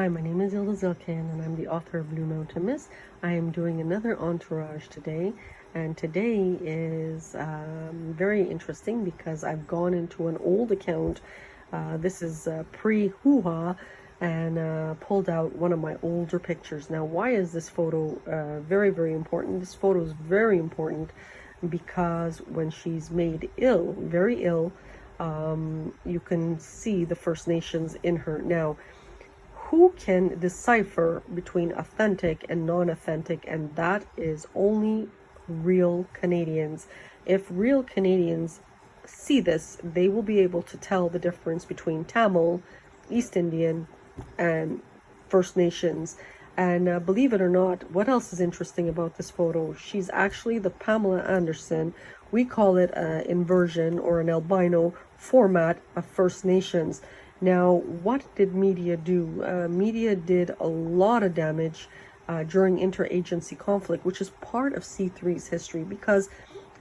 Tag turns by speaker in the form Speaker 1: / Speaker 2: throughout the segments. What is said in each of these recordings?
Speaker 1: Hi, my name is Ilda Zilkan and I'm the author of Blue Mountain Mist. I am doing another entourage today, and today is very interesting because I've gone into an old account. This is pre-hoo-ha, and pulled out one of my older pictures. Now, why is this photo very, very important? This photo is very important because when she's made ill, very ill, you can see the First Nations in her. Now, who can decipher between authentic and non-authentic? And that is only real Canadians. If real Canadians see this, they will be able to tell the difference between Tamil, East Indian, and First Nations. And believe it or not, what else is interesting about this photo? She's actually the Pamela Anderson. We call it an inversion or an albino format of First Nations. Now, what did media do? Media did a lot of damage during interagency conflict, which is part of C3's history, because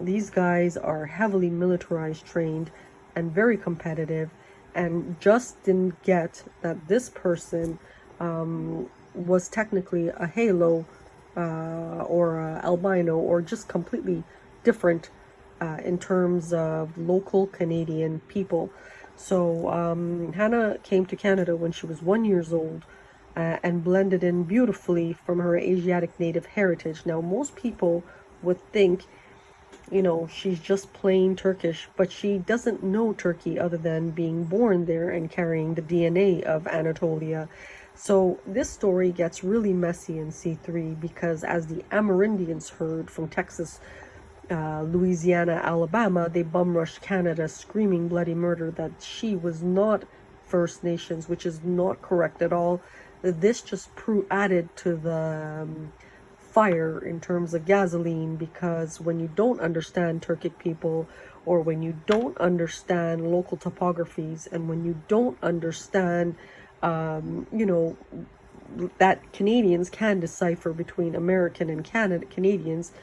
Speaker 1: these guys are heavily militarized, trained, and very competitive, and just didn't get that this person was technically a halo or a albino, or just completely different in terms of local Canadian people. So Hanna came to Canada when she was 1 year old and blended in beautifully from her Asiatic native heritage. Now, most people would think, you know, she's just plain Turkish, but she doesn't know Turkey other than being born there and carrying the DNA of Anatolia. So this story gets really messy in C3 because as the Amerindians heard from Texas, Louisiana, Alabama, they bum rushed Canada, screaming bloody murder that she was not First Nations, which is not correct at all. This just added to the fire in terms of gasoline, because when you don't understand Turkic people, or when you don't understand local topographies, and when you don't understand, you know, that Canadians can decipher between American and Canadians,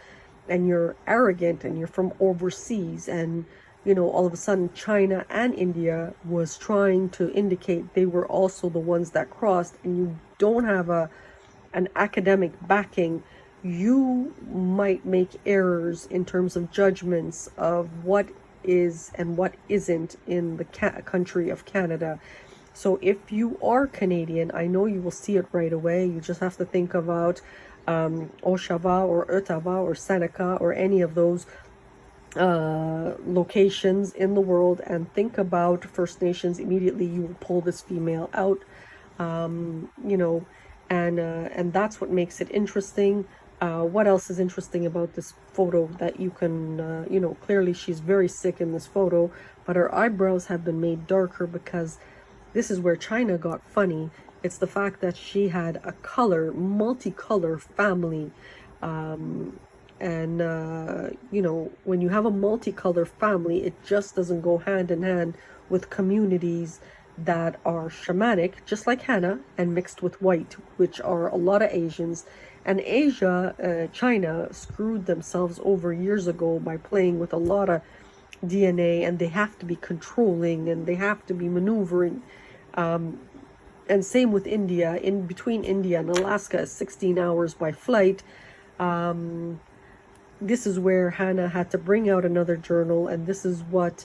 Speaker 1: and you're arrogant and you're from overseas, and you know, all of a sudden China and India was trying to indicate they were also the ones that crossed, and you don't have an academic backing, you might make errors in terms of judgments of what is and what isn't in the country of Canada. So if you are Canadian, I know you will see it right away. You just have to think about Oshawa or Ottawa or Seneca or any of those locations in the world, and think about First Nations. Immediately you will pull this female out, you know, and that's what makes it interesting. What else is interesting about this photo that you can, you know, clearly she's very sick in this photo, but her eyebrows have been made darker because this is where China got funny. It's the fact that she had a multicolor family. You know, when you have a multicolor family, it just doesn't go hand in hand with communities that are shamanic, just like Hanna, and mixed with white, which are a lot of Asians. And Asia, China screwed themselves over years ago by playing with a lot of DNA, and they have to be controlling and they have to be maneuvering. And same with India. In between India and Alaska is 16 hours by flight. This is where Hanna had to bring out another journal, and this is what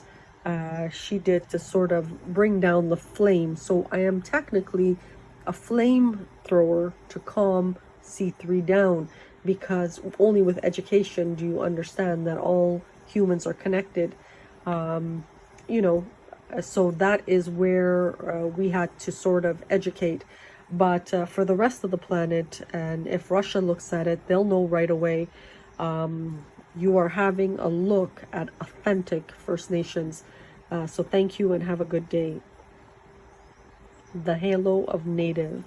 Speaker 1: she did to sort of bring down the flame. So I am technically a flamethrower to calm C3 down, because only with education do you understand that all humans are connected. You know, so that is where we had to sort of educate. But for the rest of the planet, and if Russia looks at it, they'll know right away. You are having a look at authentic First Nations. So thank you and have a good day. The Halo of Native.